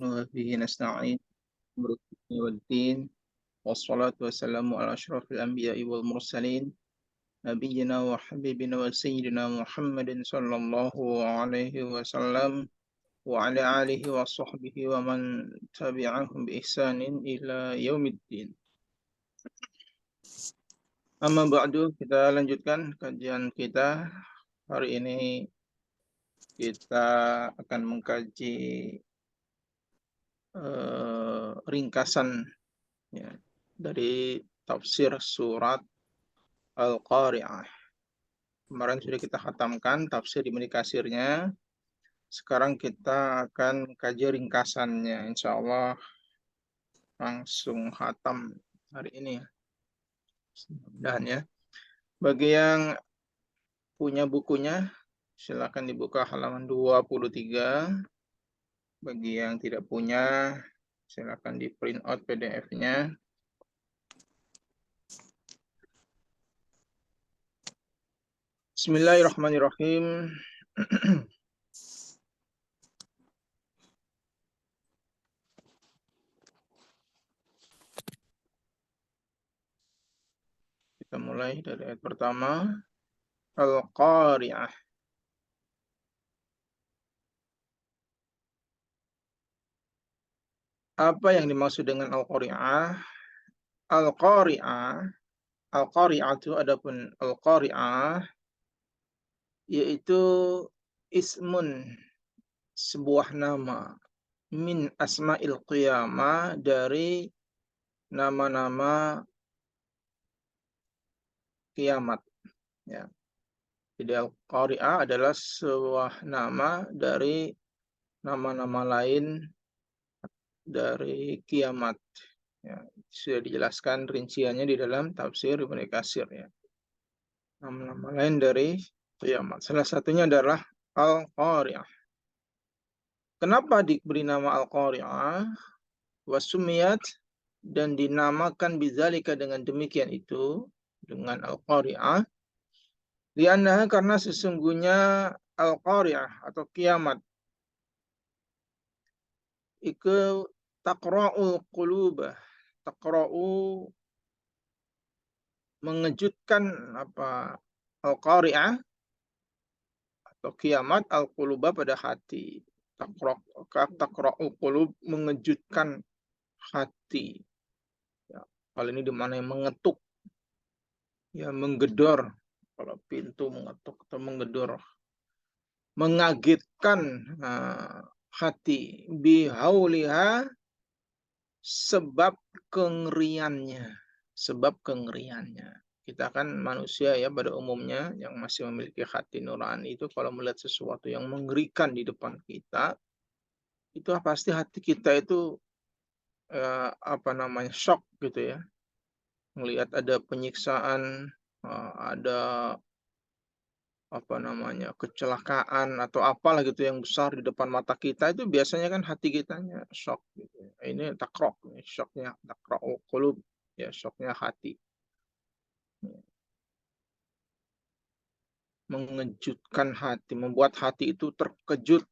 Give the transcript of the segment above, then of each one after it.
وبه نستعين أمر الدين والدين والصلاة والسلام على أشرف الأنبياء والمرسلين نبينا وحبيبنا وسيدنا محمد صلى الله عليه وسلم وعلى آله وصحبه ومن تبعهم بإحسان إلى يوم الدين. Amma ba'du, kita lanjutkan kajian kita. Hari ini kita akan mengkaji ringkasan ya, dari tafsir surat Al-Qari'ah. Kemarin sudah kita khatamkan tafsir Ibnu Katsirnya. Sekarang kita akan kaji ringkasannya. Insya Allah langsung khatam hari ini. Dan ya, bagi yang punya bukunya, silakan dibuka halaman 23. Bagi yang tidak punya, silakan di print out PDF-nya. Bismillahirrahmanirrahim. Kita mulai dari ayat pertama. Al-Qari'ah. Apa yang dimaksud dengan Al-Qari'ah? Al-Qari'ah, Al-Qari'ah itu adapun Al-Qari'ah yaitu ismun, sebuah nama, min asma'il qiyamah, dari nama-nama kiamat ya. Jadi Al-Qari'ah adalah sebuah nama dari nama-nama lain dari kiamat ya. Sudah dijelaskan rinciannya di dalam tafsir Ibnu Katsir ya. Nama-nama lain dari kiamat. Salah satunya adalah Al-Qari'ah. Kenapa diberi nama Al-Qari'ah? Wasumiyat, dan dinamakan bizalika dengan demikian itu, dengan Al-Qari'ah. Liannaha, karena sesungguhnya Al-Qari'ah atau kiamat itu taqra'ul qulubah, taqra'u, mengejutkan apa, Al-Qari'ah atau kiamat al-qulubah, pada hati. Taqra'ul qulub, mengejutkan hati ya. Hal ini dimana yang mengetuk ya, menggedor. Kalau pintu mengetuk atau menggedor, mengagetkan hati. Bihauliha, sebab kengeriannya, sebab kengeriannya. Kita kan manusia ya, pada umumnya yang masih memiliki hati nurani itu, kalau melihat sesuatu yang mengerikan di depan kita, itu pasti hati kita itu shock gitu ya. Melihat ada penyiksaan, ada kecelakaan atau apalah gitu yang besar di depan mata kita, itu biasanya kan hati kitanya shock gitu. Ini takrok, shocknya takrok qulub ya, shocknya hati. Mengejutkan hati, membuat hati itu terkejut.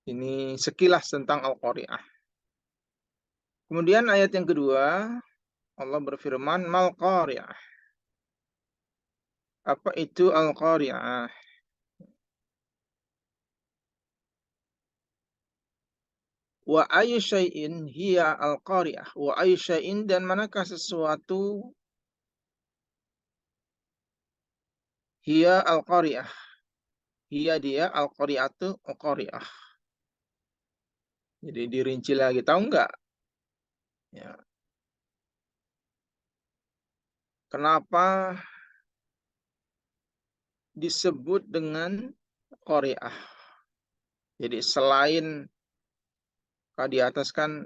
Ini sekilas tentang Al-Qari'ah. Kemudian ayat yang kedua, Allah berfirman, mal qari'ah. Apa itu Al-Qari'ah? Wa ayu syai'in hiya al-qari'ah. Wa ayu syai'in, dan manakah sesuatu, hiya al-qari'ah. Hiya, dia, al-qari'atu, al-qari'ah. Jadi dirinci lagi, tahu enggak? Ya. Kenapa disebut dengan qari'ah? Jadi selain di atas kan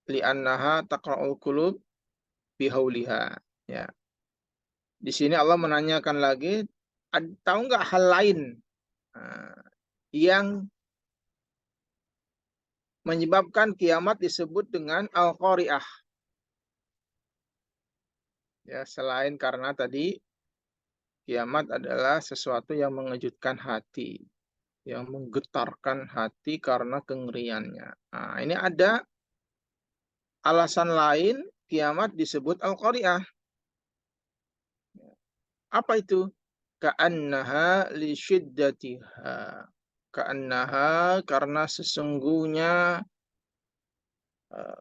li'annaha taqra'ul qulub bihauliha ya. Di sini Allah menanyakan lagi, tahu nggak hal lain yang menyebabkan kiamat disebut dengan Al-Qari'ah? Ya, selain karena tadi kiamat adalah sesuatu yang mengejutkan hati. yang menggetarkan hati karena kengeriannya. Nah, ini ada alasan lain kiamat disebut al-qari'ah. Apa itu? Ka'annaha li syiddatiha. Ka'annaha karena sesungguhnya eh,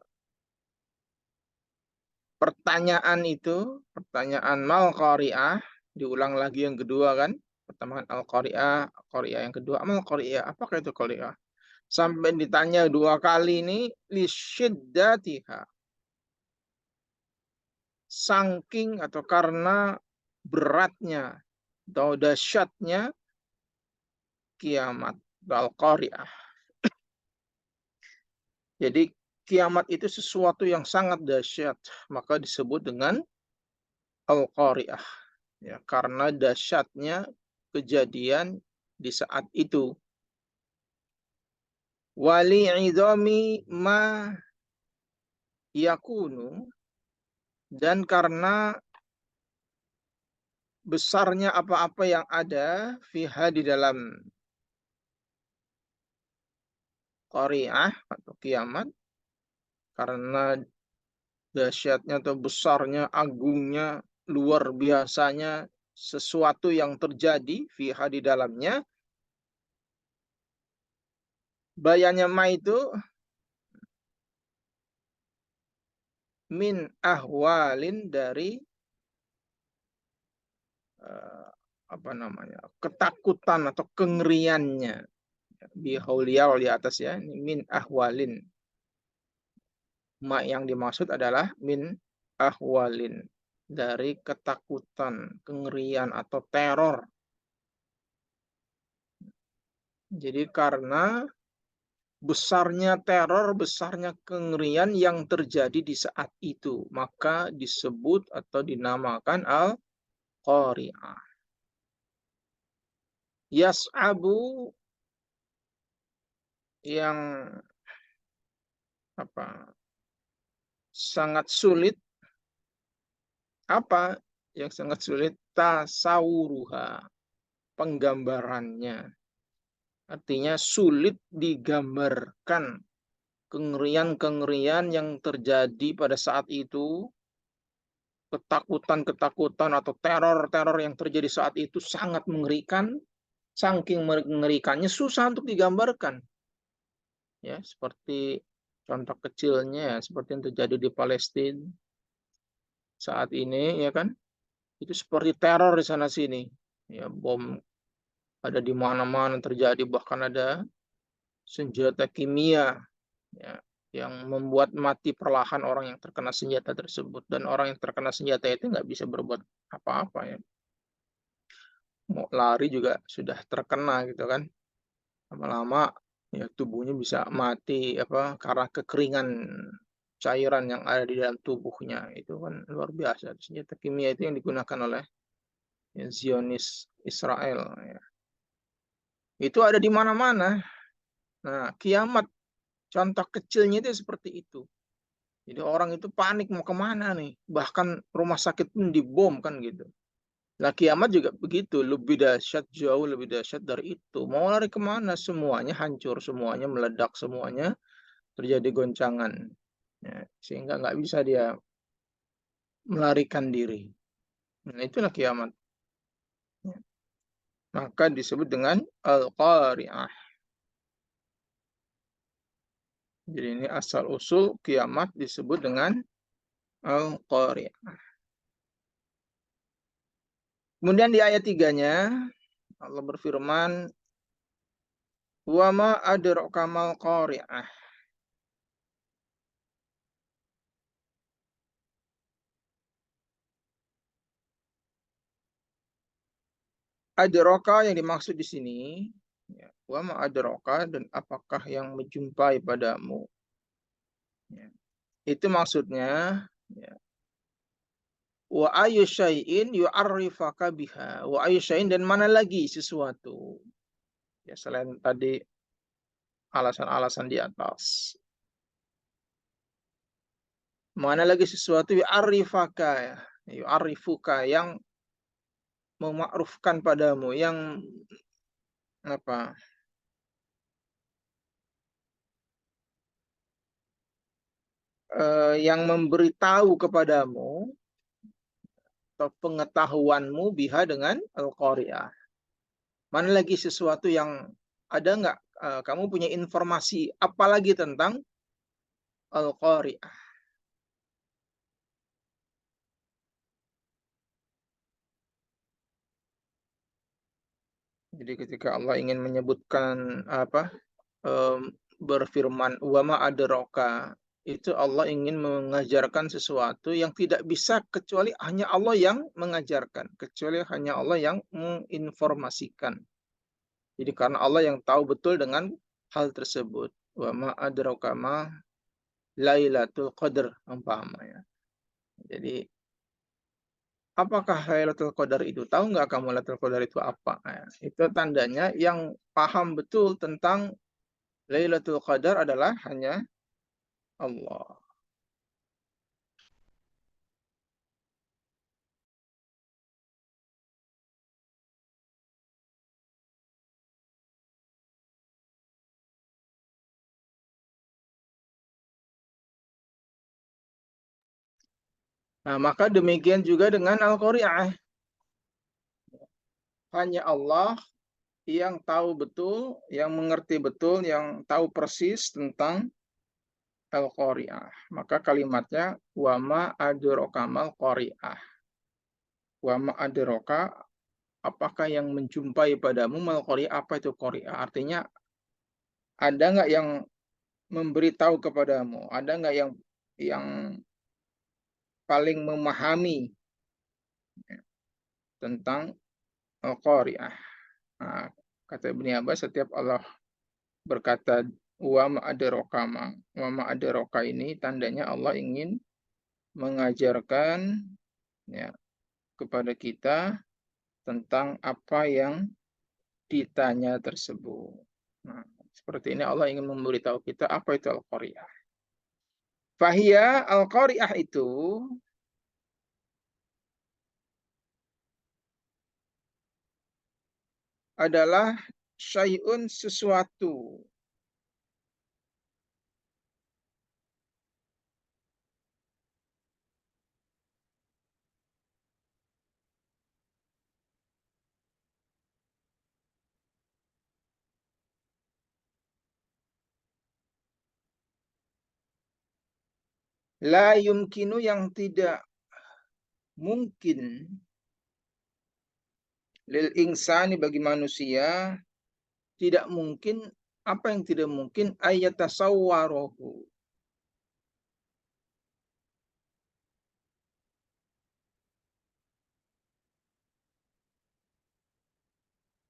pertanyaan itu, pertanyaan mal qari'ah, diulang lagi yang kedua kan? Pertama al-qari'ah, qari'ah yang kedua mal qari'ah. Apakah itu qari'ah? Sampai ditanya dua kali ini li syiddatiha. Saking atau karena beratnya atau dahsyatnya kiamat al-qari'ah. Jadi kiamat itu sesuatu yang sangat dahsyat, maka disebut dengan al-qari'ah. Ya, karena dahsyatnya kejadian di saat itu. Wali idami ma yakunu, dan karena besarnya apa-apa yang ada fiha di dalam qari'ah atau kiamat, karena dahsyatnya atau besarnya, agungnya, luar biasanya sesuatu yang terjadi fiha di dalamnya. Bayannya ma itu min ahwalin dari apa namanya, ketakutan atau kengeriannya. Bihauliyal di atas ya, ini min ahwalin. Ma yang dimaksud adalah min ahwalin, dari ketakutan, kengerian atau teror. Jadi karena besarnya teror, besarnya kengerian yang terjadi di saat itu, maka disebut atau dinamakan al-qari'ah. Yas'abu, yang apa, sangat sulit. Apa yang sangat sulit? Tasawuruha, penggambarannya. Artinya sulit digambarkan kengerian-kengerian yang terjadi pada saat itu, ketakutan-ketakutan atau teror-teror yang terjadi saat itu sangat mengerikan, saking mengerikannya susah untuk digambarkan. Ya, seperti contoh kecilnya seperti yang terjadi di Palestina saat ini, ya kan? Itu seperti teror di sana sini. Ya, bom ada di mana-mana terjadi, bahkan ada senjata kimia ya, yang membuat mati perlahan orang yang terkena senjata tersebut, dan orang yang terkena senjata itu nggak bisa berbuat apa-apa ya, mau lari juga sudah terkena gitu kan, lama-lama ya tubuhnya bisa mati apa karena kekeringan cairan yang ada di dalam tubuhnya. Itu kan luar biasa, senjata kimia itu yang digunakan oleh ya, Zionis Israel ya. Itu ada di mana-mana. Nah, kiamat contoh kecilnya itu seperti itu. Jadi orang itu panik mau kemana nih. Bahkan rumah sakit pun dibom kan gitu. Nah kiamat juga begitu. Lebih dahsyat, jauh lebih dahsyat dari itu. Mau lari kemana? Semuanya hancur. Semuanya meledak. Semuanya terjadi goncangan. Ya, sehingga nggak bisa dia melarikan diri. Nah itulah kiamat. Ya. Maka disebut dengan Al-Qari'ah. Jadi ini asal usul kiamat disebut dengan Al-Qari'ah. Kemudian di ayat 3-nya Allah berfirman, "Wa ma adraka mal qari'ah." Adraka yang dimaksud di sini, ya, wa ma adraka, dan apakah yang menjumpai padamu. Ya. Itu maksudnya, ya, wa ayu syai'in yu'arrifaka biha. Wa ayu syai'in, dan mana lagi sesuatu. Ya, selain tadi alasan-alasan di atas. Mana lagi sesuatu yu'arrifaka, ya, yu'arrifuka, yang memakrufkan padamu, yang apa? yang memberitahu kepadamu atau pengetahuanmu biha dengan al-qari'ah. Mana lagi sesuatu yang ada nggak kamu punya informasi apalagi tentang al-qari'ah? Jadi ketika Allah ingin menyebutkan berfirman wa ma adraka, itu Allah ingin mengajarkan sesuatu yang tidak bisa kecuali hanya Allah yang mengajarkan, kecuali hanya Allah yang menginformasikan. Jadi karena Allah yang tahu betul dengan hal tersebut. Wa ma adraka ma Lailatul Qadar umpamanya. Jadi apakah Lailatul Qadar itu? Tahu nggak kamu Lailatul Qadar itu apa? Nah, itu tandanya yang paham betul tentang Lailatul Qadar adalah hanya Allah. Nah, maka demikian juga dengan Al-Qari'ah. Hanya Allah yang tahu betul, yang mengerti betul, yang tahu persis tentang Al-Qari'ah. Maka kalimatnya wama adrakamal qari'ah. Wama adraka, apakah yang menjumpai padamu mal qari'ah, apa itu qari'ah? Artinya ada nggak yang memberitahu kepadamu? Ada nggak yang paling memahami tentang Al-Qari'ah? Nah, kata Ibnu Abbas, setiap Allah berkata wa ma'adraka ini tandanya Allah ingin mengajarkan ya kepada kita tentang apa yang ditanya tersebut. Nah, seperti ini Allah ingin memberitahu kita apa itu Al-Qari'ah. Fahiyah Al-Qari'ah itu adalah syai'un sesuatu la yumkinu yang tidak mungkin lil insani bagi manusia, tidak mungkin, apa yang tidak mungkin ayatasawwarohu,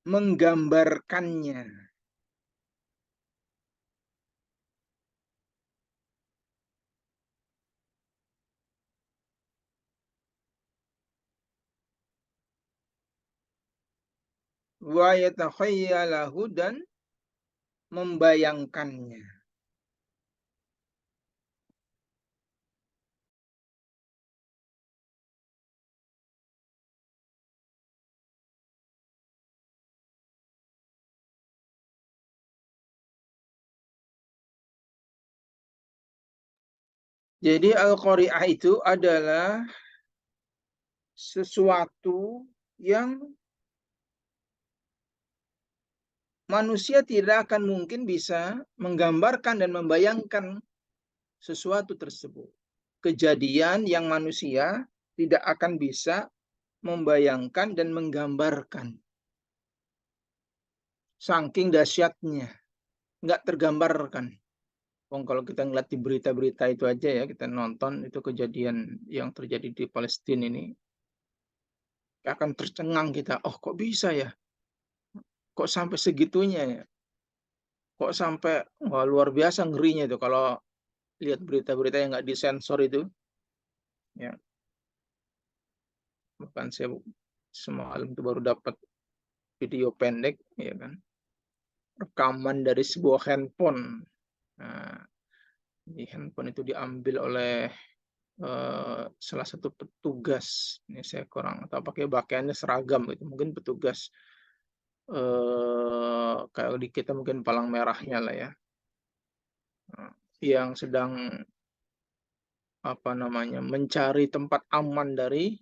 menggambarkannya. Wa yatakhayyalahu, dan membayangkannya. Jadi Al-Qari'ah itu adalah sesuatu yang manusia tidak akan mungkin bisa menggambarkan dan membayangkan sesuatu tersebut. Kejadian yang manusia tidak akan bisa membayangkan dan menggambarkan. Saking dahsyatnya, nggak tergambarkan. Oh, kalau kita ngeliat di berita-berita itu aja ya, kita nonton itu kejadian yang terjadi di Palestina ini, akan tercengang kita. Oh, kok bisa ya? Kok sampai segitunya ya? Kok sampai, wah, luar biasa ngerinya itu kalau lihat berita-berita yang nggak disensor itu. Ya, bahkan saya semalam itu baru dapat video pendek, ya kan, rekaman dari sebuah handphone. Nah, di handphone itu diambil oleh salah satu petugas. Ini saya kurang tahu, pakai pakaiannya seragam gitu, mungkin petugas kayak di kita mungkin palang merahnya lah ya. Nah, yang sedang mencari tempat aman dari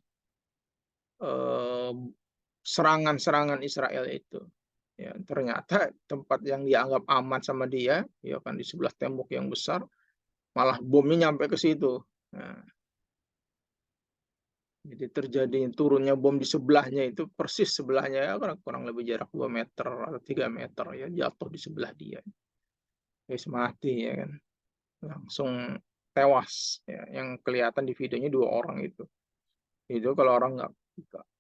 serangan-serangan Israel itu. Ya, ternyata tempat yang dianggap aman sama dia, ya kan di sebelah tembok yang besar, malah bomnya nyampe ke situ. Nah, jadi terjadi turunnya bom di sebelahnya itu persis sebelahnya ya kurang lebih jarak 2 meter atau 3 meter ya jatuh di sebelah dia. Wis mati ya kan. Langsung tewas ya. Yang kelihatan di videonya 2 orang itu. Itu kalau orang nggak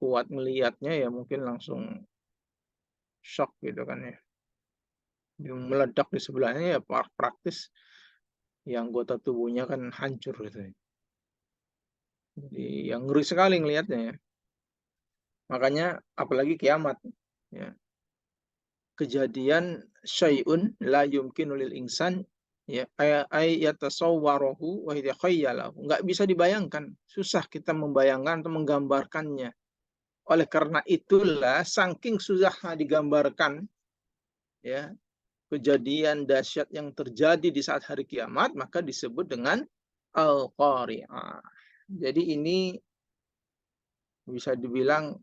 kuat melihatnya ya mungkin langsung shock gitu kan ya. Yang meledak di sebelahnya ya praktis yang anggota tubuhnya kan hancur gitu ya. Jadi yang ngeri sekali ngelihatnya ya. Makanya apalagi kiamat ya. Kejadian syai'un la yumkinu lil insan ya ay yatasawwaruhu wa yatakhayalahu. Enggak bisa dibayangkan, susah kita membayangkan atau menggambarkannya. Oleh karena itulah saking susahnya digambarkan ya kejadian dahsyat yang terjadi di saat hari kiamat maka disebut dengan al-qari'ah. Jadi ini bisa dibilang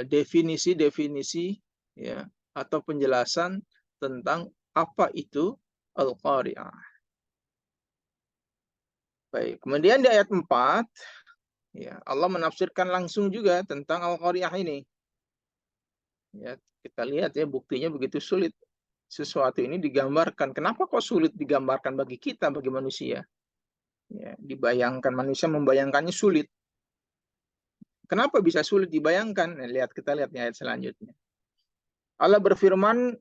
definisi-definisi ya atau penjelasan tentang apa itu al-qari'ah. Baik, kemudian di ayat 4 ya Allah menafsirkan langsung juga tentang al-qari'ah ini. Ya, kita lihat ya buktinya begitu sulit. Sesuatu ini digambarkan. Kenapa kok sulit digambarkan bagi kita, bagi manusia? Ya, dibayangkan manusia membayangkannya sulit. Kenapa bisa sulit dibayangkan? Nah, kita lihat di ayat selanjutnya. Allah berfirman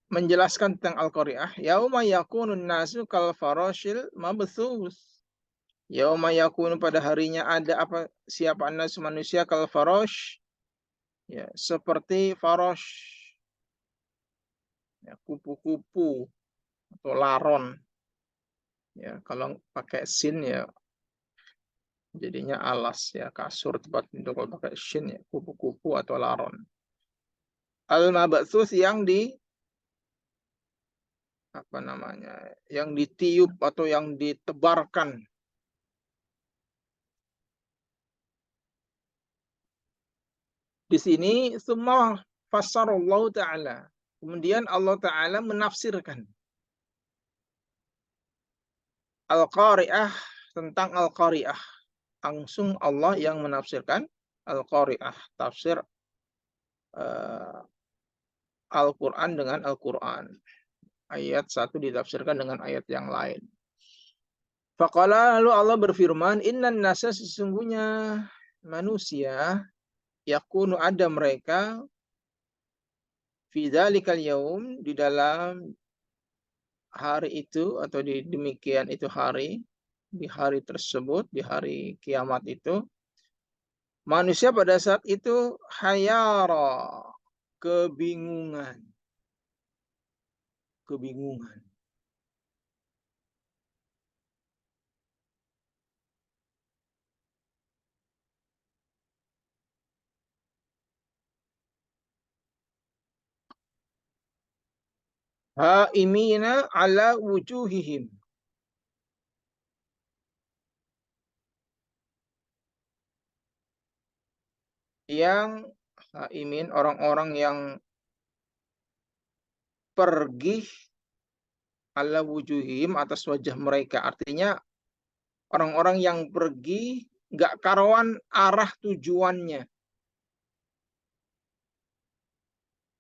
menjelaskan tentang Al-Qari'ah, yauma yakunun nasu kal farashil mabthus. Yauma yakunu pada harinya ada apa siapa nasu manusia kal farash ya seperti farash ya kupu-kupu atau laron. Ya, kalau pakai sin ya jadinya alas ya kasur tempat tidur, kalau pakai shin ya kupu-kupu atau laron. Al-mabthus yang yang ditiup atau yang ditebarkan. Di sini semua fassarallahu ta'ala. Kemudian Allah Ta'ala menafsirkan Al-Qari'ah tentang Al-Qari'ah. Langsung Allah yang menafsirkan Al-Qari'ah. Tafsir Al-Quran dengan Al-Quran. Ayat satu ditafsirkan dengan ayat yang lain. Faqala lalu Allah berfirman, innan nasa sesungguhnya manusia yakunu ada mereka fi dzalikal yaum di dalam hari itu atau di demikian itu hari di hari tersebut di hari kiamat itu manusia pada saat itu hayara kebingungan kebingungan haimina ala wujuhihim yang haimin orang-orang yang pergi ala wujuhihim atas wajah mereka. Artinya orang-orang yang pergi nggak karuan arah tujuannya.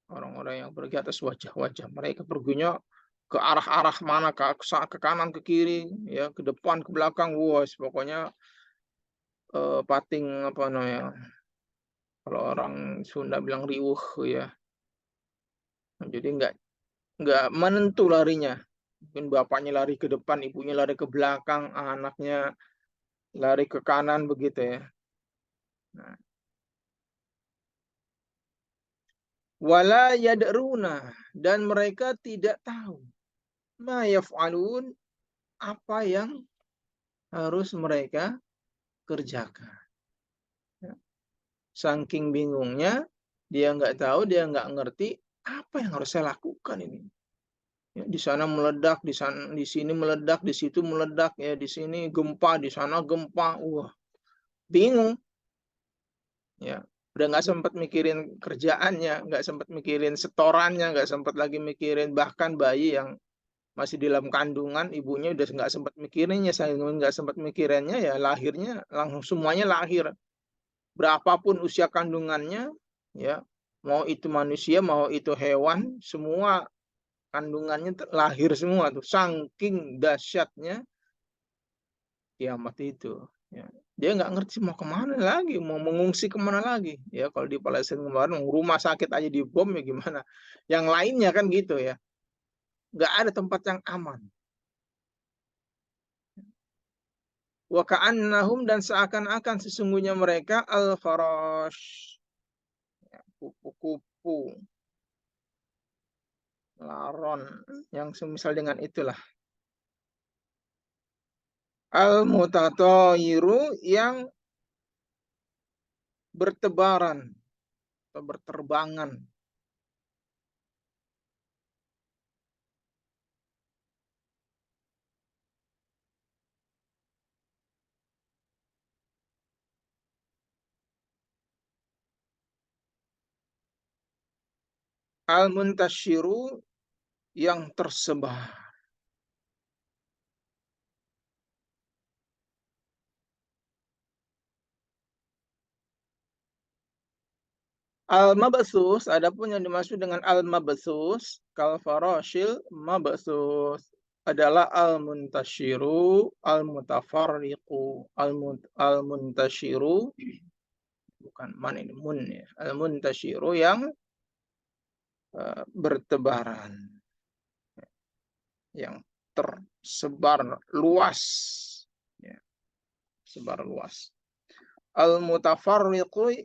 Orang-orang yang pergi atas wajah-wajah mereka perginya ke arah-arah mana, ke kanan, ke kiri, ya, ke depan, ke belakang, wah, pokoknya pating apa namanya, kalau orang Sunda bilang riuh ya. Jadi nggak menentu larinya. Mungkin bapaknya lari ke depan, ibunya lari ke belakang, anaknya lari ke kanan begitu ya. Nah, wala yadruna dan mereka tidak tahu ma yaf'alun apa yang harus mereka kerjakan. Ya. Saking bingungnya, dia nggak tahu, dia nggak ngerti apa yang harus saya lakukan ini. Ya, di sana meledak, di sana, di sini meledak, di situ meledak, ya di sini gempa, di sana gempa. Wah, bingung. Ya, udah nggak sempat mikirin kerjaannya, nggak sempat mikirin setorannya, nggak sempat lagi mikirin bahkan bayi yang masih di dalam kandungan, ibunya udah nggak sempat mikirinnya, saya nggak sempat mikirinnya, ya lahirnya langsung semuanya lahir. Berapapun usia kandungannya, ya mau itu manusia, mau itu hewan, semua kandungannya lahir semua tuh, saking dahsyatnya kiamat itu. Ya. Dia nggak ngerti mau kemana lagi, mau mengungsi kemana lagi. Ya kalau di Palestina kemarin rumah sakit aja dibom, ya gimana. Yang lainnya kan gitu ya. Nggak ada tempat yang aman. Wa ka'annahum, dan seakan-akan sesungguhnya mereka al-farash, ya, kupu-kupu, laron, yang semisal dengan itulah. Al-mutatayiru, yang bertebaran atau berterbangan. Al-muntasyiru, yang tersebar. Al-mabsus, adapun yang dimaksud dengan al-mabsus, kal farashil mabsus, adalah al-muntasyiru, al-mutafarriqu, al-muntasyiru, bukan man ini, mun ya. Al-muntasyiru, yang bertebaran, yang tersebar luas, ya, sebar luas. Al-mutafarriqu,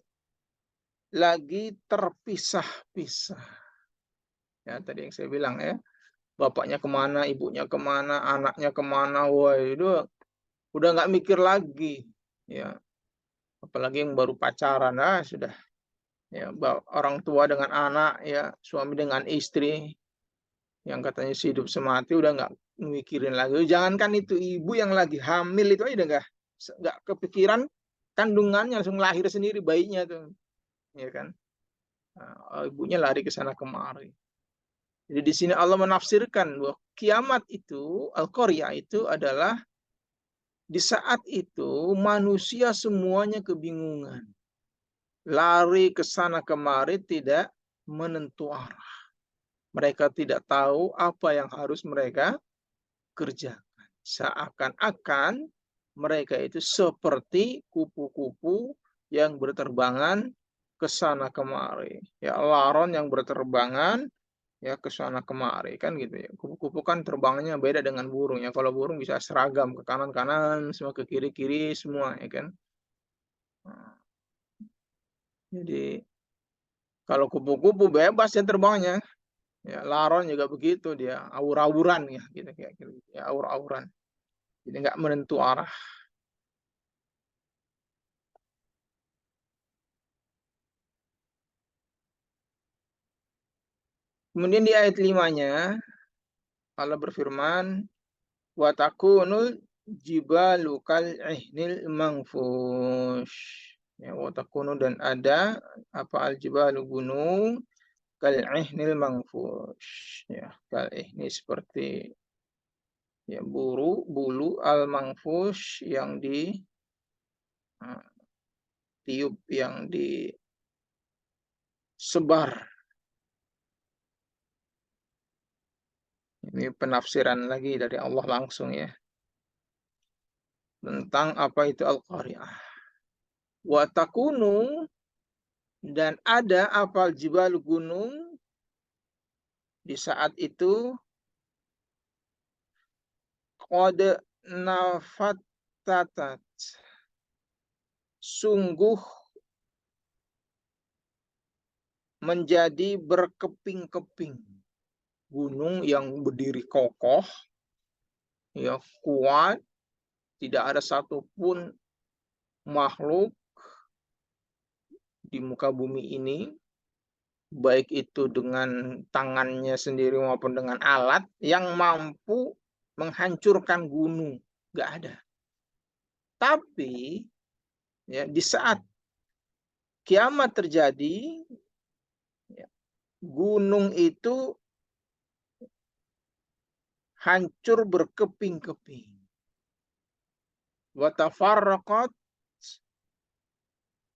lagi terpisah-pisah. Ya, tadi yang saya bilang ya, bapaknya kemana, ibunya kemana, anaknya kemana, wah itu udah nggak mikir lagi. Ya, apalagi yang baru pacaran, sudah. Ya, orang tua dengan anak, ya suami dengan istri, yang katanya hidup semati, udah nggak mikirin lagi. Jangankan itu, ibu yang lagi hamil itu aja udah nggak kepikiran kandungannya, langsung lahir sendiri bayinya tuh, ya kan. Nah, ibunya lari ke sana kemari. Jadi di sini Allah menafsirkan bahwa kiamat itu, al-qaryah itu adalah di saat itu manusia semuanya kebingungan. Lari ke sana kemari, tidak menentu arah. Mereka tidak tahu apa yang harus mereka kerjakan. Seakan-akan mereka itu seperti kupu-kupu yang berterbangan ke sana kemari. Ya, laron yang berterbangan ya ke sana kemari, kan gitu ya. Kupu-kupu kan terbangnya beda dengan burung ya. Kalau burung bisa seragam, ke kanan-kanan, semua ke kiri-kiri semua, ya kan. Nah, jadi kalau kupu-kupu bebas ya terbangnya. Ya, laron juga begitu, dia aur-auran ya, gitu kayak gitu. Ya, aur-auran. Jadi nggak menentu arah. Kemudian di ayat 5-nya Allah berfirman, wa takunul jibalu kal ihnil mangfush. Ya, wa takunu, dan ada apa, al jibalu, gunung, kal ihnil mangfush. Ya, kal ihni seperti ya bulu al mangfush yang di tiup, yang disebar. Ini penafsiran lagi dari Allah langsung ya, tentang apa itu al-qaryah. Wa takunu, dan ada apal jibal, gunung, di saat itu qad nafattatat, sungguh menjadi berkeping-keping. Gunung yang berdiri kokoh, ya kuat, tidak ada satupun makhluk di muka bumi ini baik itu dengan tangannya sendiri maupun dengan alat yang mampu menghancurkan gunung. Nggak ada. Tapi ya, di saat kiamat terjadi, ya, gunung itu hancur berkeping-keping. Watafarraqat,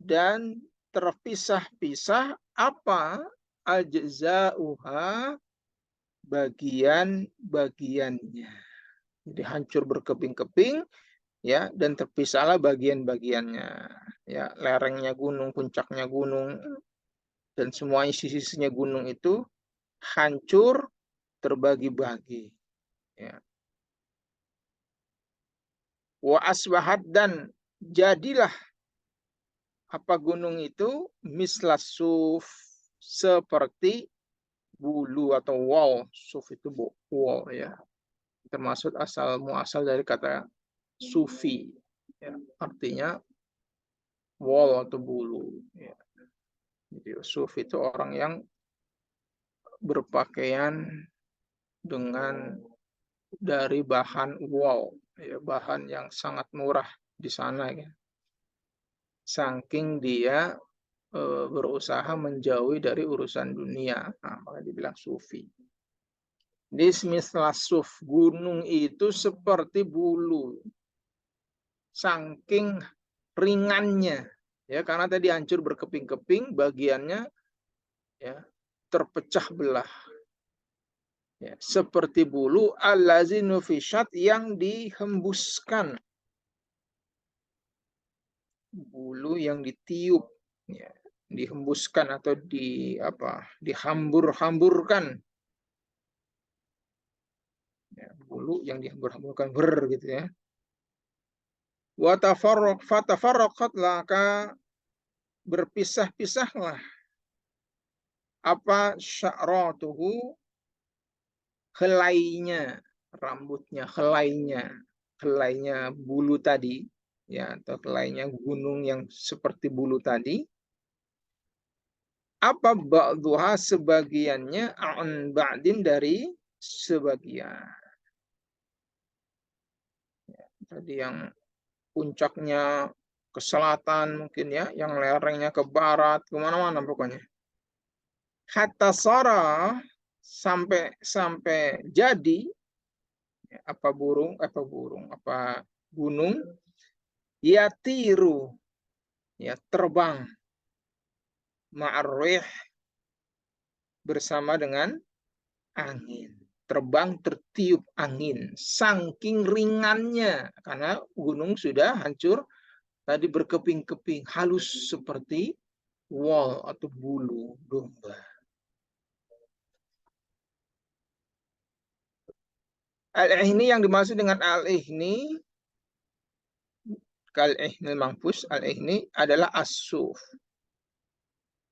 dan terpisah-pisah apa ajza'uha, bagian-bagiannya. Jadi hancur berkeping-keping ya, dan terpisahlah bagian-bagiannya. Ya, lerengnya gunung, puncaknya gunung, dan semua sisi-sisinya gunung itu hancur terbagi-bagi. Ya. Wa asbahat, dan jadilah apa gunung itu mislasuf, seperti bulu atau wall. Suf itu wall ya. Termasuk asal muasal dari kata sufi. Ya. Artinya wall atau bulu. Ya. Jadi suf itu orang yang berpakaian dengan dari bahan wall, ya, bahan yang sangat murah di sana ya. Saking dia berusaha menjauhi dari urusan dunia, nah, maka dibilang sufi. Dismislah suf, gunung itu seperti bulu, saking ringannya, ya, karena tadi hancur berkeping-keping, bagiannya ya terpecah belah. Ya, seperti bulu allazi nufishat, yang dihembuskan, bulu yang ditiup, ya, dihembuskan atau dihambur-hamburkan, ya, bulu yang dihambur-hamburkan gitu ya. Wa fatafarraqat, laka berpisah-pisahlah apa sya'ratuhu, helainya, rambutnya, helainya bulu tadi, ya, atau helainya gunung yang seperti bulu tadi. Apa ba'duha, sebagiannya, an ba'din, dari sebagian. Tadi yang puncaknya ke selatan mungkin ya, yang lerengnya ke barat, kemana-mana pokoknya. Hatta sara, sampai jadi ya, apa gunung, ya tiru, ya terbang, ma'arrih, bersama dengan angin. Terbang tertiup angin, saking ringannya, karena gunung sudah hancur tadi berkeping-keping, halus seperti wall atau bulu domba. Al-ihni, yang dimaksud dengan al-ihni, kal-ihni mangfus, al-ihni adalah as-suf.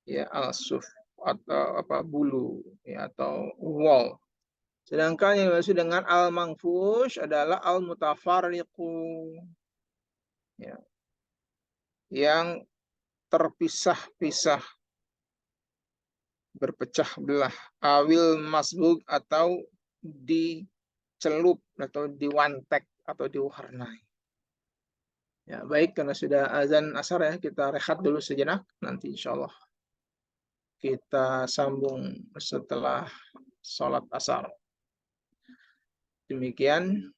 Ya, al-suf atau bulu ya, atau wall. Sedangkan yang dimaksud dengan al-mangfush adalah al-mutafarriqu, ya, yang terpisah-pisah, berpecah belah, awil masbuk, atau dicelup atau diwantek atau diwarnai. Ya, baik, karena sudah azan asar ya, kita rehat dulu sejenak, nanti insya Allah kita sambung setelah sholat asar. Demikian.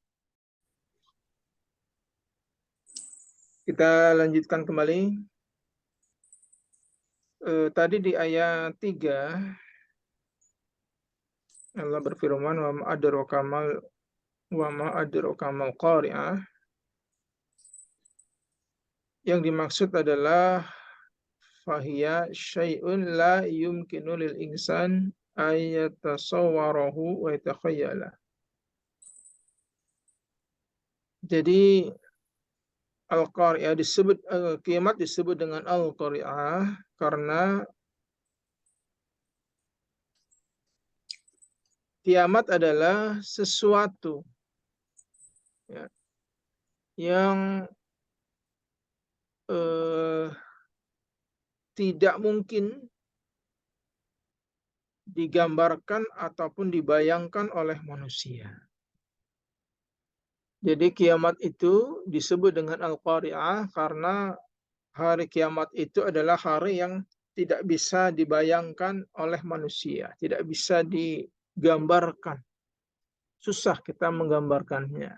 Kita lanjutkan kembali. Tadi di ayat 3 Allah berfirman, wa ma adrakamal qari'ah. Yang dimaksud adalah fahiya syai'un la yumkinu lil insan ayatasawwarahu wa yatakhayyala. Jadi al-qari'ah disebut, kiamat disebut dengan al-qari'ah karena kiamat adalah sesuatu ya, yang tidak mungkin digambarkan ataupun dibayangkan oleh manusia. Jadi kiamat itu disebut dengan Al-Qari'ah karena hari kiamat itu adalah hari yang tidak bisa dibayangkan oleh manusia, tidak bisa digambarkan. Susah kita menggambarkannya.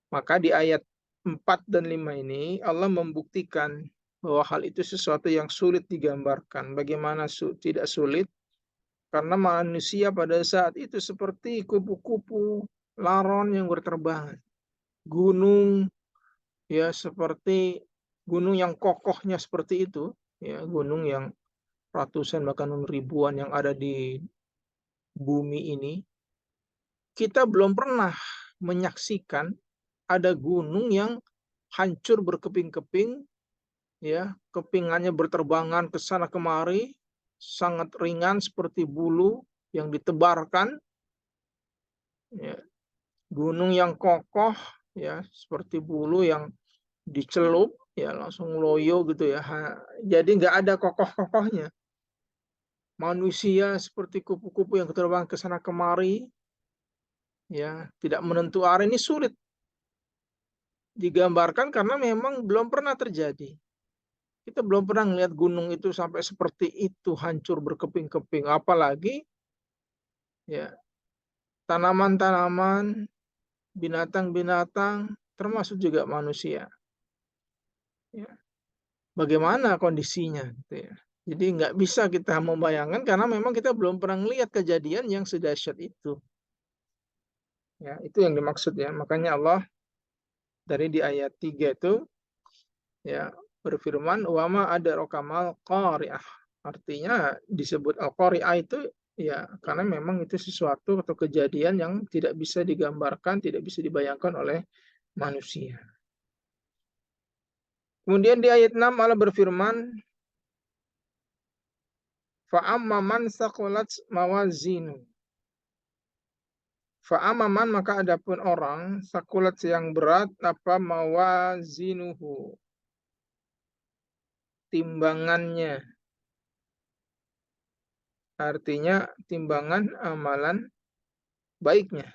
Maka di ayat 4 dan 5 ini Allah membuktikan bahwa hal itu sesuatu yang sulit digambarkan. Bagaimana tidak sulit? Karena manusia pada saat itu seperti kupu-kupu laron yang berterbangan. Gunung ya seperti gunung yang kokohnya seperti itu, ya gunung yang ratusan bahkan ribuan yang ada di bumi ini. Kita belum pernah menyaksikan ada gunung yang hancur berkeping-keping, ya kepingannya berterbangan ke sana kemari, sangat ringan seperti bulu yang ditebarkan, ya. Gunung yang kokoh, ya seperti bulu yang dicelup, ya langsung loyo gitu ya. Jadi nggak ada kokoh-kokohnya. Manusia seperti kupu-kupu yang terbang ke sana kemari, ya tidak menentu arah, ini sulit digambarkan karena memang belum pernah terjadi. Kita belum pernah melihat gunung itu sampai seperti itu, hancur berkeping-keping. Apalagi ya tanaman-tanaman, binatang-binatang, termasuk juga manusia. Ya. Bagaimana kondisinya? Gitu ya. Jadi nggak bisa kita membayangkan karena memang kita belum pernah melihat kejadian yang sedahsyat itu. Ya, itu yang dimaksud ya. Makanya Allah dari di ayat 3 itu ya berfirman wama adrakamal qari'ah. Artinya disebut al-qari'ah itu ya karena memang itu sesuatu atau kejadian yang tidak bisa digambarkan, tidak bisa dibayangkan oleh manusia. Kemudian di ayat 6 Allah berfirman fa'amma man saqulat mawazinu. Fa'amaman maka adapun orang sakulat yang berat apa mawazinuhu timbangannya, artinya timbangan amalan baiknya.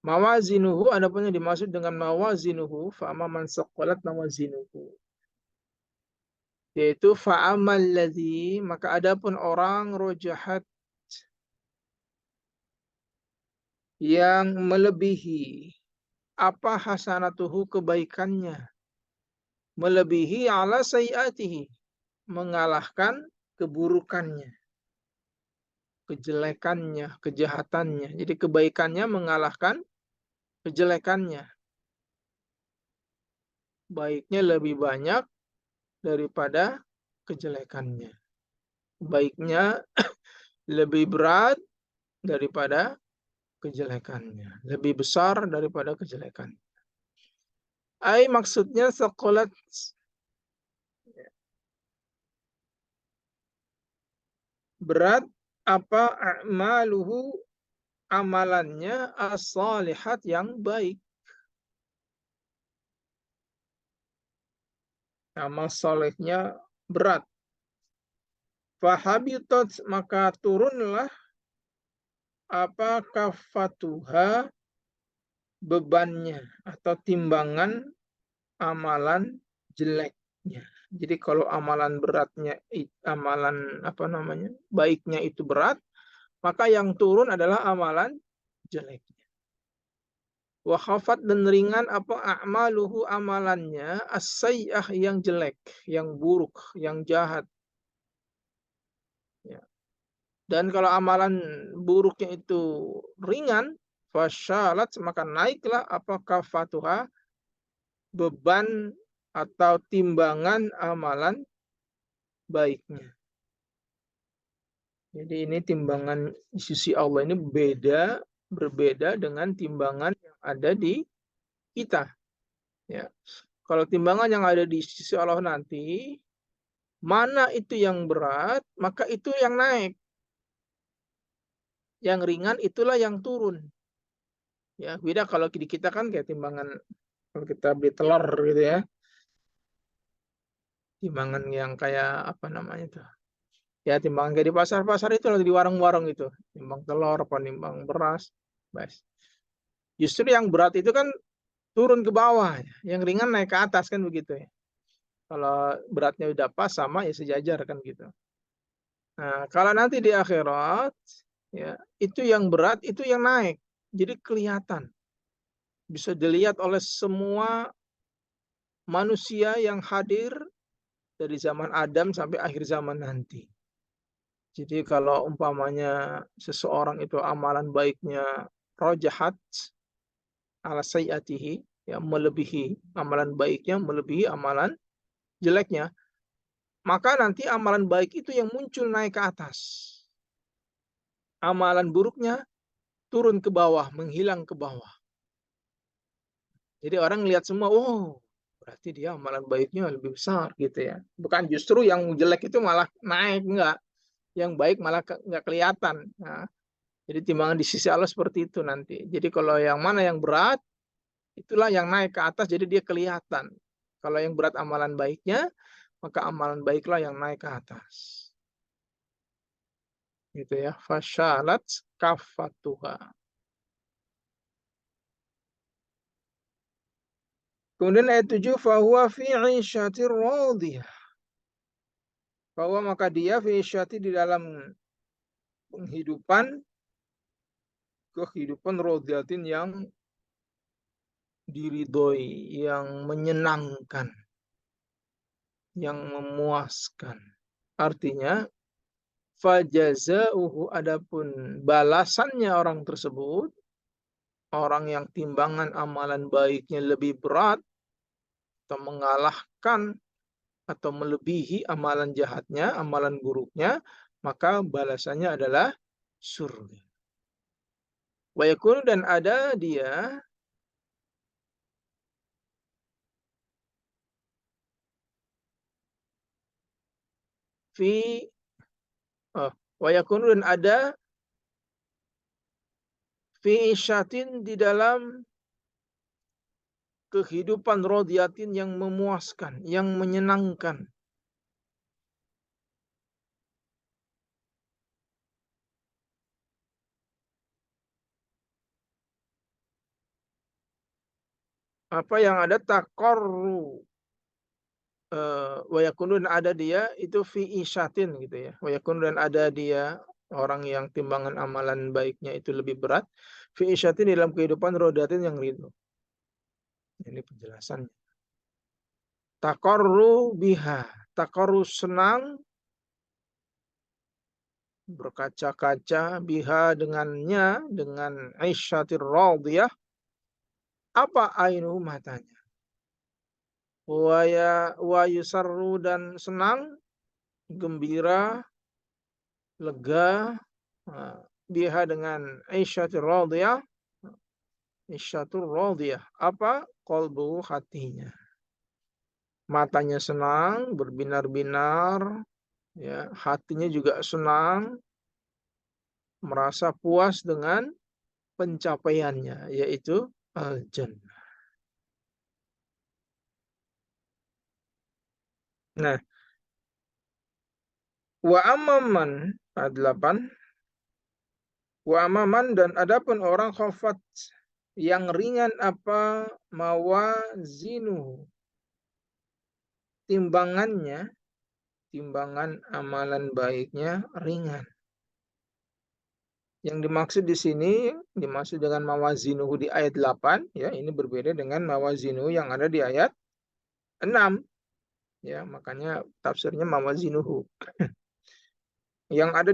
Mawazinuhu adapun yang dimaksud dengan mawazinuhu fa'amaman sakulat mawazinuhu yaitu fa'amal ladzi maka adapun orang rojahat yang melebihi apa hasanatuhu kebaikannya, melebihi ala sayiatihi mengalahkan keburukannya, kejelekannya, kejahatannya. Jadi kebaikannya mengalahkan kejelekannya. Baiknya lebih banyak daripada kejelekannya. Baiknya lebih berat daripada kejelekannya. Lebih besar daripada kejelekan. Maksudnya sekolah berat apa a'maluhu amalannya as-salihat yang baik. Amal solehnya berat. Fahabitat maka turunlah apa kafatuha bebannya atau timbangan amalan jeleknya. Jadi kalau amalan beratnya amalan apa namanya baiknya itu berat, maka yang turun adalah amalan jeleknya. Wa khafat dan ringan apa a'maluhu amalannya as-sayyi'ah yang jelek, yang buruk, yang jahat. Ya. Dan kalau amalan buruknya itu ringan, fasyalat maka naiklah apa kafatuha beban atau timbangan amalan baiknya. Jadi ini timbangan di sisi Allah ini berbeda dengan timbangan yang ada di kita. Ya. Kalau timbangan yang ada di sisi Allah nanti, mana itu yang berat, maka itu yang naik. Yang ringan itulah yang turun. Ya, beda kalau di kita kan kayak timbangan kalau kita beli telur gitu ya. Timbangan yang kayak apa namanya tuh? Ya timbangan kayak di pasar-pasar itu, di warung-warung itu, timbang telur, apa nimbang beras, bas. Justru yang berat itu kan turun ke bawah, yang ringan naik ke atas kan begitu ya. Kalau beratnya udah pas sama ya sejajar kan gitu. Nah, kalau nanti di akhirat ya, itu yang berat itu yang naik. Jadi kelihatan, bisa dilihat oleh semua manusia yang hadir dari zaman Adam sampai akhir zaman nanti. Jadi kalau umpamanya seseorang itu amalan baiknya rojahat ala sayyatihi, ya melebihi amalan baiknya, melebihi amalan jeleknya, maka nanti amalan baik itu yang muncul naik ke atas. Amalan buruknya turun ke bawah, menghilang ke bawah. Jadi orang lihat semua, oh berarti dia amalan baiknya lebih besar gitu ya. Bukan justru yang jelek itu malah naik, enggak. Yang baik malah enggak kelihatan. Nah, jadi timbangan di sisi Allah seperti itu nanti. Jadi kalau yang mana yang berat, itulah yang naik ke atas, jadi dia kelihatan. Kalau yang berat amalan baiknya, maka amalan baiklah yang naik ke atas. Gitu ya. Fasyalat kafatuha. Kemudian ayat 7, fahuwa fi 'isyatir radiyah. Bahwa maka dia fi 'isyati di dalam kehidupan radiyatin yang diridhoi, yang menyenangkan, yang memuaskan. Artinya fajazauhu, adapun balasannya orang tersebut, orang yang timbangan amalan baiknya lebih berat atau mengalahkan atau melebihi amalan jahatnya, amalan buruknya, maka balasannya adalah surga. Wa yakunu, dan ada dia fi wa yakunu, dan ada fi isyatin di dalam kehidupan rodiatin yang memuaskan, yang menyenangkan. Apa yang ada takorru, wa yakunu, dan ada dia itu fi isyatin gitu ya. Wa yakunu, dan ada dia orang yang timbangan amalan baiknya itu lebih berat, fi isyatin dalam kehidupan rodiatin yang ridho. Ini penjelasannya. Takorru biha, takorru senang, berkaca-kaca, biha dengannya, dengan isyatir radiyah. Apa ainu, matanya. Wa yusarru, dan senang, gembira, lega, biha dengan isyatir radiyah. Isyatur radiyah, apa? Qalbu, hatinya. Matanya senang, berbinar-binar, ya, hatinya juga senang, merasa puas dengan pencapaiannya, yaitu al-jannah. Nah, wa amman, 8, wa amman, dan adapun orang khafat, yang ringan apa mawazinu, timbangannya, timbangan amalan baiknya ringan. Yang dimaksud di sini, dimaksud dengan mawazinuhu di ayat 8, ya, ini berbeda dengan mawazinuhu yang ada di ayat 6. Ya, makanya tafsirnya mawazinuhu. Yang ada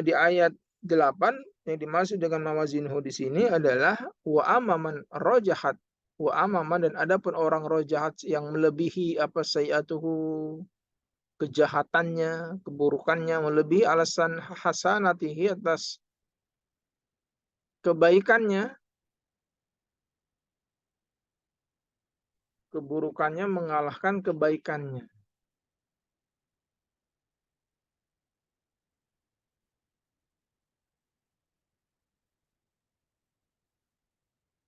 di ayat 8, yang dimaksud dengan mawazinuhu di sini adalah wa amaman rojahat, wa amaman, dan adapun orang rojahat yang melebihi apa sayyatuhu, kejahatannya, keburukannya, melebihi alasan hasanatihi, atas kebaikannya, keburukannya mengalahkan kebaikannya.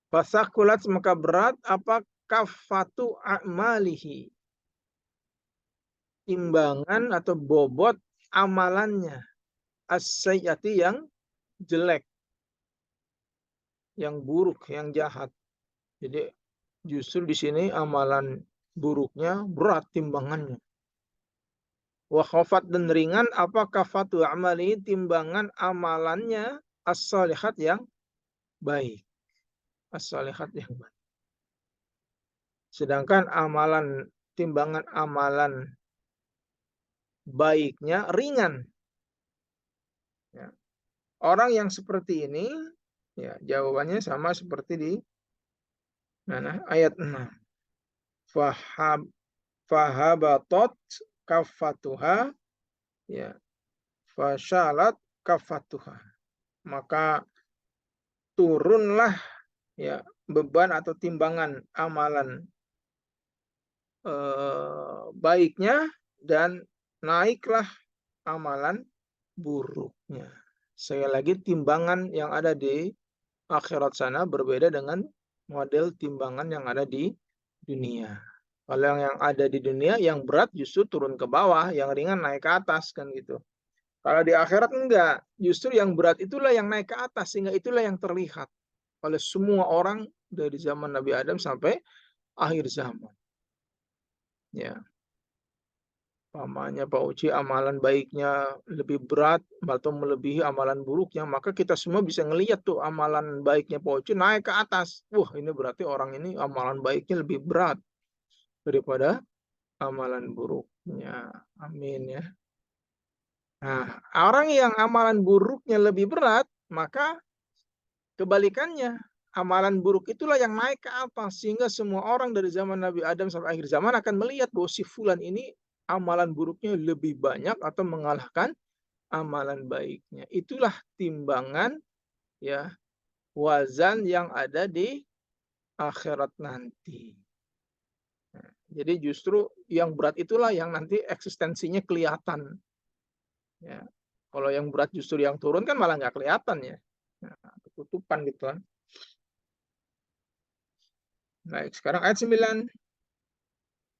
Fasakulat, maka berat apa kafatu a'malihi, timbangan atau bobot amalannya as-sayyi'ati yang jelek, yang buruk, yang jahat. Jadi justru di sini amalan buruknya berat timbangannya. Wa khafat dan ringan apa kafatu amali timbangan amalannya as-salihat yang baik. As-salihat yang baik. Sedangkan timbangan amalan baiknya ringan. Ya. Orang yang seperti ini, ya jawabannya sama seperti di ayat 6. Fahabatot kafatuha, ya, fasyalat kafatuha. Maka turunlah, ya, beban atau timbangan amalan baiknya dan naiklah amalan buruknya. Sekali lagi timbangan yang ada di akhirat sana berbeda dengan model timbangan yang ada di dunia. Kalau yang ada di dunia yang berat justru turun ke bawah, yang ringan naik ke atas kan gitu. Kalau di akhirat enggak, justru yang berat itulah yang naik ke atas sehingga itulah yang terlihat oleh semua orang dari zaman Nabi Adam sampai akhir zaman. Ya. Pamannya Pak Uci amalan baiknya lebih berat atau melebihi amalan buruknya, maka kita semua bisa ngelihat tuh amalan baiknya Pak Uci naik ke atas. Wah, ini berarti orang ini amalan baiknya lebih berat daripada amalan buruknya. Amin ya. Nah, orang yang amalan buruknya lebih berat, maka kebalikannya. Amalan buruk itulah yang naik ke atas sehingga semua orang dari zaman Nabi Adam sampai akhir zaman akan melihat bahwa si fulan ini amalan buruknya lebih banyak atau mengalahkan amalan baiknya. Itulah timbangan, ya, wazan yang ada di akhirat nanti. Nah, jadi justru yang berat itulah yang nanti eksistensinya kelihatan. Ya. Kalau yang berat justru yang turun kan malah nggak kelihatan ya. Nah, ketutupan gitu kan. Baik, sekarang ayat 9.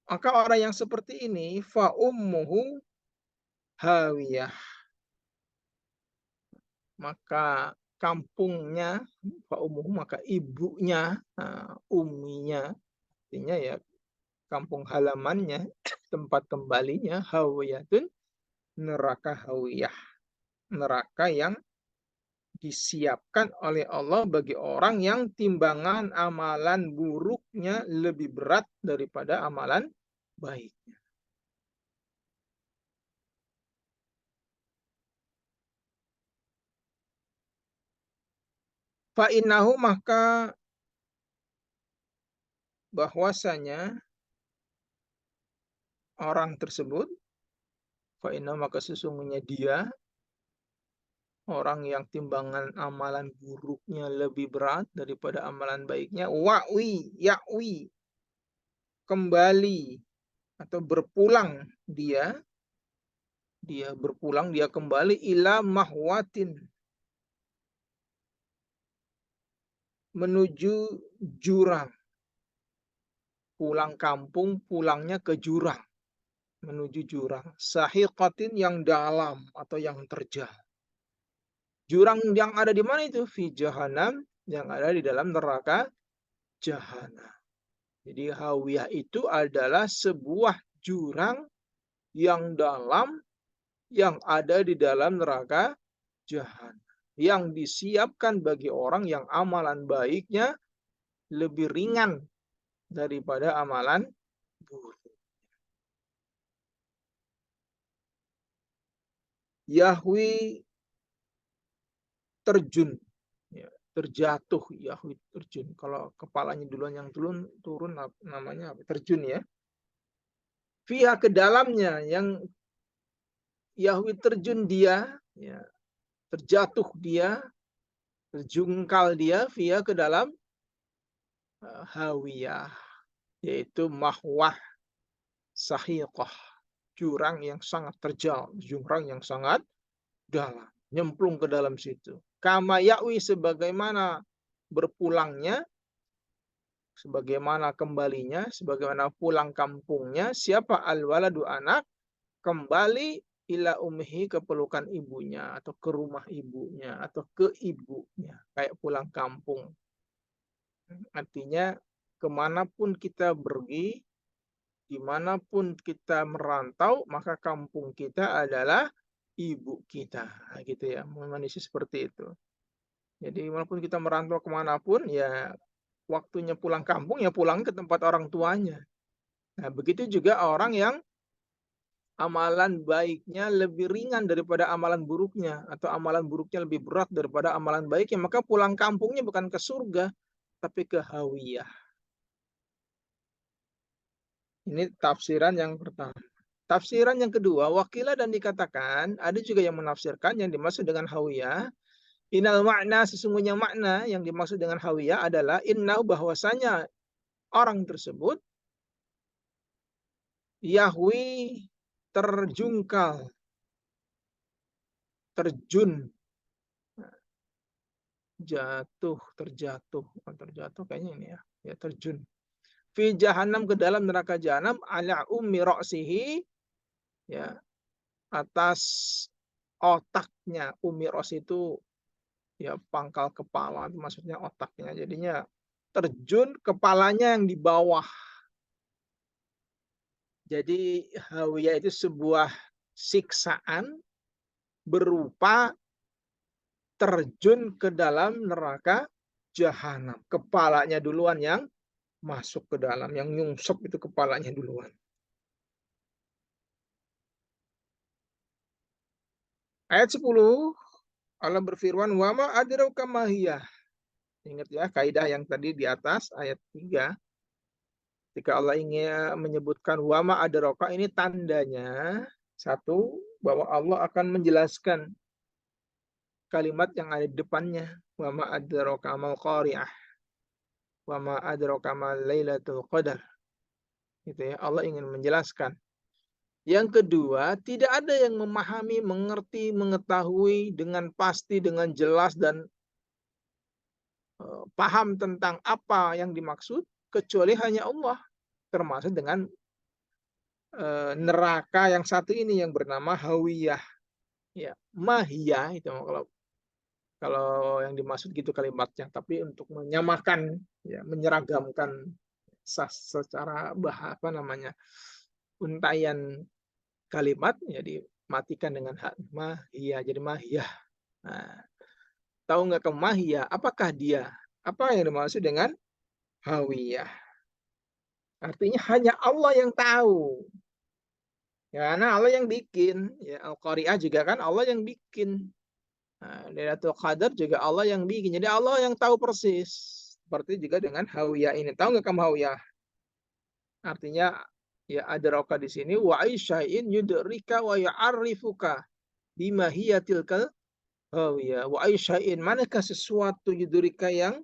Maka orang yang seperti ini fa ummuhu hawiyah. Maka kampungnya fa ummuhu maka ibunya, umminya artinya ya kampung halamannya, tempat kembalinya hawiyatun neraka hawiyah. Neraka yang disiapkan oleh Allah bagi orang yang timbangan amalan buruknya lebih berat daripada amalan baiknya. Fa'innahu maka bahwasanya orang tersebut, fa'innahu maka sesungguhnya dia, orang yang timbangan amalan buruknya lebih berat daripada amalan baiknya, ya'wi, kembali atau berpulang dia berpulang, dia kembali ila mahwatin, menuju jurang. Pulang kampung, pulangnya ke jurang. Menuju jurang. Sahiqatin yang dalam atau yang terjal. Jurang yang ada di mana itu? Fi Jahannam, yang ada di dalam neraka Jahannam. Jadi hawiyah itu adalah sebuah jurang yang dalam yang ada di dalam neraka Jahannam. Yang disiapkan bagi orang yang amalan baiknya lebih ringan daripada amalan buruk. Yahwi terjun, ya, terjatuh, Yahwi terjun. Kalau kepalanya duluan yang turun namanya apa? Terjun ya. Via ke dalamnya yang Yahwi terjun dia, ya, terjatuh dia, terjungkal dia via ke dalam hawiyah, yaitu mahwah sahiqah, jurang yang sangat terjal, jurang yang sangat dalam, nyemplung ke dalam situ. Kama ya'wi sebagaimana berpulangnya, sebagaimana kembalinya, sebagaimana pulang kampungnya, siapa al-waladu anak, kembali ila ummihi, ke pelukan ibunya atau ke rumah ibunya atau ke ibunya, kayak pulang kampung. Artinya kemanapun kita pergi, dimanapun kita merantau, maka kampung kita adalah ibu kita, gitu ya, manusia seperti itu. Jadi walaupun kita merantau kemanapun, ya waktunya pulang kampung, ya pulang ke tempat orang tuanya. Nah, begitu juga orang yang amalan baiknya lebih ringan daripada amalan buruknya, atau amalan buruknya lebih berat daripada amalan baiknya, maka pulang kampungnya bukan ke surga, tapi ke hawiyah. Ini tafsiran yang pertama. Tafsiran yang kedua, wakilah dan dikatakan, ada juga yang menafsirkan yang dimaksud dengan hawiyah, inal makna, sesungguhnya makna yang dimaksud dengan hawiyah adalah innahu, bahwasanya orang tersebut yahwi, terjungkal, terjun, terjatuh, bukan terjatuh kayaknya ini ya, ya terjun. Fi jahanam, ke dalam neraka jahanam, ala ummi ra'sihi, ya atas otaknya. Ummi ra's itu ya pangkal kepala, maksudnya otaknya. Jadinya terjun, kepalanya yang di bawah. Jadi hawiyah itu sebuah siksaan berupa terjun ke dalam neraka jahanam. Kepalanya duluan yang masuk ke dalam, yang nyungsep itu kepalanya duluan. Ayat 10, Allah berfirman, wa ma adraka mahiyah. Ingat ya, kaidah yang tadi di atas, ayat 3. Ketika Allah ingin menyebutkan wa ma adraka, ini tandanya, satu, bahwa Allah akan menjelaskan kalimat yang ada di depannya. Wa ma adraka mal qari'ah. Wa ma adraka mal lailatul qadar. Gitu ya, Allah ingin menjelaskan. Yang kedua, tidak ada yang memahami, mengerti, mengetahui dengan pasti, dengan jelas dan paham tentang apa yang dimaksud kecuali hanya Allah, termasuk dengan neraka yang satu ini yang bernama hawiyah. Ya, mahiyah itu kalau kalau yang dimaksud gitu kalimatnya, tapi untuk menyamakan, ya, menyeragamkan secara apa namanya, untaian kalimat, ya dimatikan dengan mahiyah, jadi mahiyah. Nah, tahu nggak ke mahiyah? Apakah dia? Apa yang dimaksud dengan hawiyah? Artinya hanya Allah yang tahu. Ya, karena Allah yang bikin. Ya, Al-Qari'ah juga kan Allah yang bikin. Nah, Lailatul Qadar juga Allah yang bikin. Jadi Allah yang tahu persis. Seperti juga dengan hawiyah ini. Tahu nggak kamu hawiyah? Artinya ya adraka di sini wa aisya'in yudrika wa ya'rifuka bima hiya tilkal hawiyah. Wa aisya'in, manakah sesuatu yudrika yang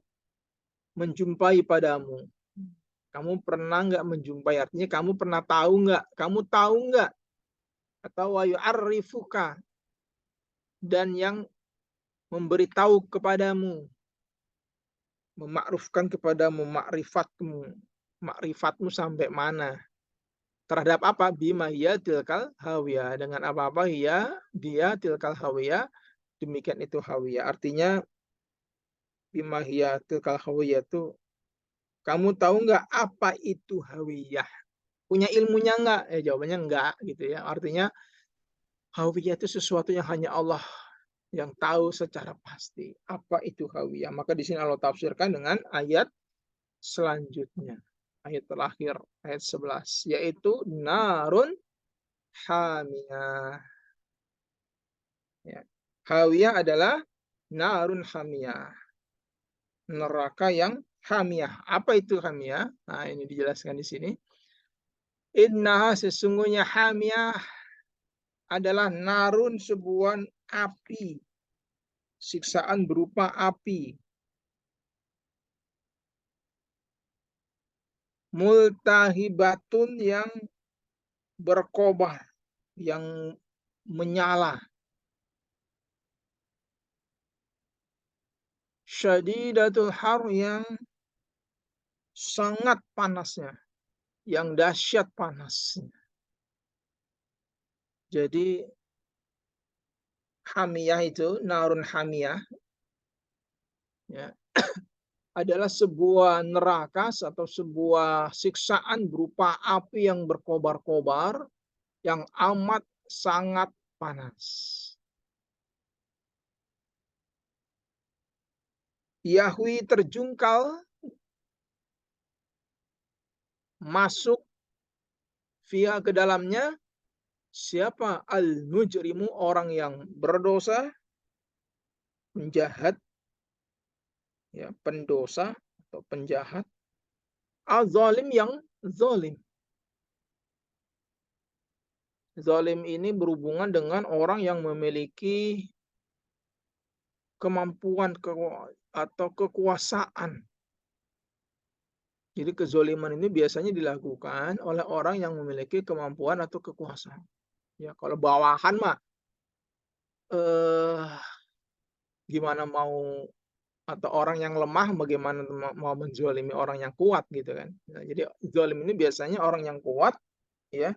menjumpai padamu? Kamu pernah nggak menjumpai? Artinya kamu pernah tahu nggak? Kamu tahu nggak? Atau wa yu'arrifuka, dan yang memberitahu kepadamu, memakrufkan kepadamu, makrifatmu sampai mana? Terhadap apa? Bima hiya tilkal hawiyah. Dengan apa-apa dia tilkal hawiyah, demikian itu hawiyah. Artinya bima hiya tilkal hawiyah itu, kamu tahu nggak apa itu hawiyah? Punya ilmunya nggak? Jawabannya nggak, gitu ya. Artinya hawiyah itu sesuatu yang hanya Allah yang tahu secara pasti apa itu hawiyah. Maka di sini Allah tafsirkan dengan ayat selanjutnya. Ayat terakhir, ayat 11, yaitu narun hamiyah. Ya. Hawiyah adalah narun hamiyah, neraka yang hamiyah. Apa itu hamiyah? Nah, ini dijelaskan di sini. Innaha, sesungguhnya hamiyah adalah narun, sebuah api, siksaan berupa api. Multahibatun, yang berkobar, yang menyala. Syadidatul har, yang sangat panasnya, yang dahsyat panasnya. Jadi Hamiyah itu, narun hamiyah, ya, adalah sebuah neraka atau sebuah siksaan berupa api yang berkobar-kobar yang amat sangat panas. Yahwi terjungkal masuk via ke dalamnya siapa? Al-mujrimu, orang yang berdosa, penjahat, ya, pendosa atau penjahat, al-zalim, yang zalim. Zalim ini berhubungan dengan orang yang memiliki kemampuan atau kekuasaan. Jadi kezoliman ini biasanya dilakukan oleh orang yang memiliki kemampuan atau kekuasaan. Ya, kalau bawahan mah eh gimana mau, atau orang yang lemah bagaimana mau menzolimi orang yang kuat gitu kan. Nah, jadi zolim ini biasanya orang yang kuat, ya,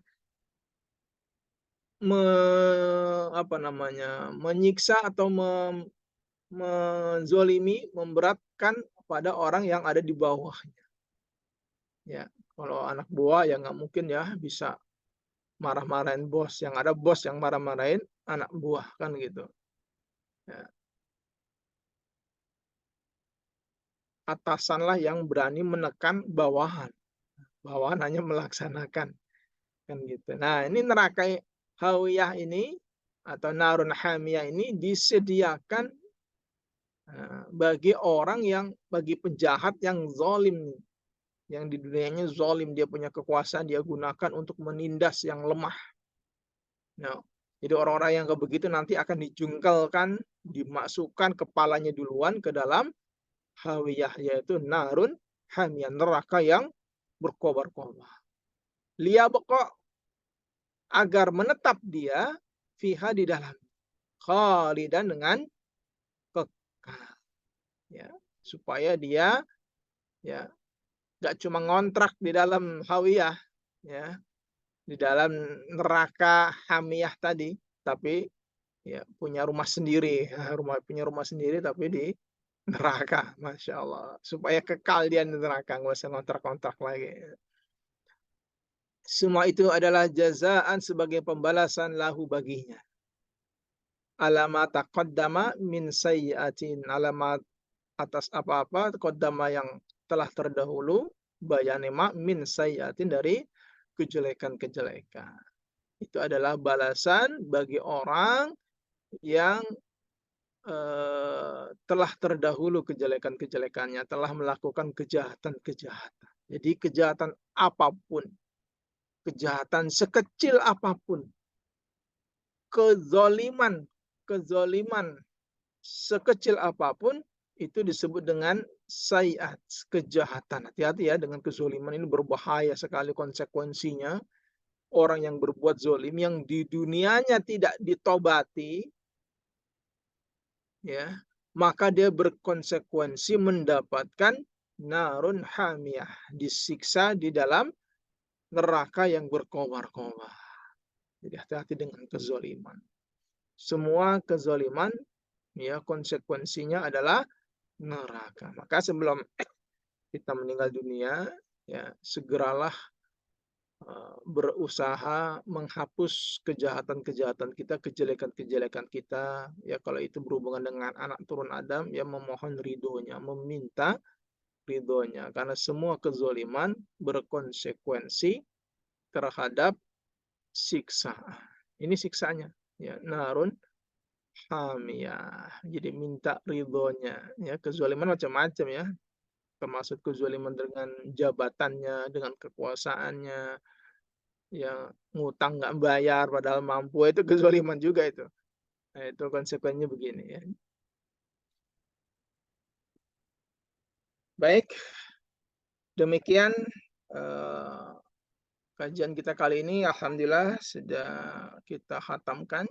apa namanya, menyiksa atau menzolimi, memberatkan pada orang yang ada di bawahnya. Ya, kalau anak buah ya nggak mungkin ya bisa marah-marahin bos. Yang ada bos yang marah-marahin anak buah kan gitu. Ya, atasanlah yang berani menekan bawahan. Bawahan hanya melaksanakan kan gitu. Nah, ini neraka hawiyah ini atau narun hamiyah ini disediakan bagi orang yang, bagi penjahat yang zalim, yang di dunianya zalim, dia punya kekuasaan, dia gunakan untuk menindas yang lemah. Nah, jadi orang-orang yang kayak begitu nanti akan dijungkelkan, dimasukkan kepalanya duluan ke dalam hawiyah, yaitu narun hamiyah, neraka yang berkobar-kobar. Liya beko, agar menetap dia fiha, di dalam, khalidan, dengan kekal, ya, supaya dia, ya, nggak cuma ngontrak di dalam hawiyah, ya, di dalam neraka hamiyah tadi, tapi ya punya rumah sendiri, punya rumah sendiri tapi di neraka, masya Allah, supaya kekal dia di neraka, nggak usah ngontrak-ngontrak lagi. Semua itu adalah jazaan, sebagai pembalasan, lahu, baginya, alamat taqaddama min sayyiatin, alamat atas apa-apa, taqaddama yang telah terdahulu, bayanima min sayyiatin, dari kejelekan-kejelekan. Itu adalah balasan bagi orang yang telah terdahulu kejelekan-kejelekannya, telah melakukan kejahatan-kejahatan. Jadi kejahatan apapun, kejahatan sekecil apapun, kezoliman, kezoliman sekecil apapun, itu disebut dengan sayiat, kejahatan. Hati-hati ya dengan kezoliman, ini berbahaya sekali konsekuensinya. Orang yang berbuat zolim yang di dunianya tidak ditobati, ya, maka dia berkonsekuensi mendapatkan narun hamiyah, disiksa di dalam neraka yang berkobar-kobar. Jadi hati-hati dengan kezoliman. Semua kezoliman, ya, konsekuensinya adalah neraka. Maka sebelum kita meninggal dunia, ya, segeralah berusaha menghapus kejahatan-kejahatan kita, kejelekan-kejelekan kita. Ya, kalau itu berhubungan dengan anak turun Adam, ya memohon ridhonya, meminta ridhonya. Karena semua kezoliman berkonsekuensi terhadap siksa. Ini siksanya. Ya, narun hamiyah. Jadi minta ridhonya. Ya, kezoliman macam-macam ya. Termasuk kezoliman dengan jabatannya, dengan kekuasaannya, yang ngutang nggak bayar padahal mampu, itu kezaliman juga itu. Nah, itu konsekuensinya begini ya. Baik, demikian kajian kita kali ini. Alhamdulillah sudah kita khatamkan.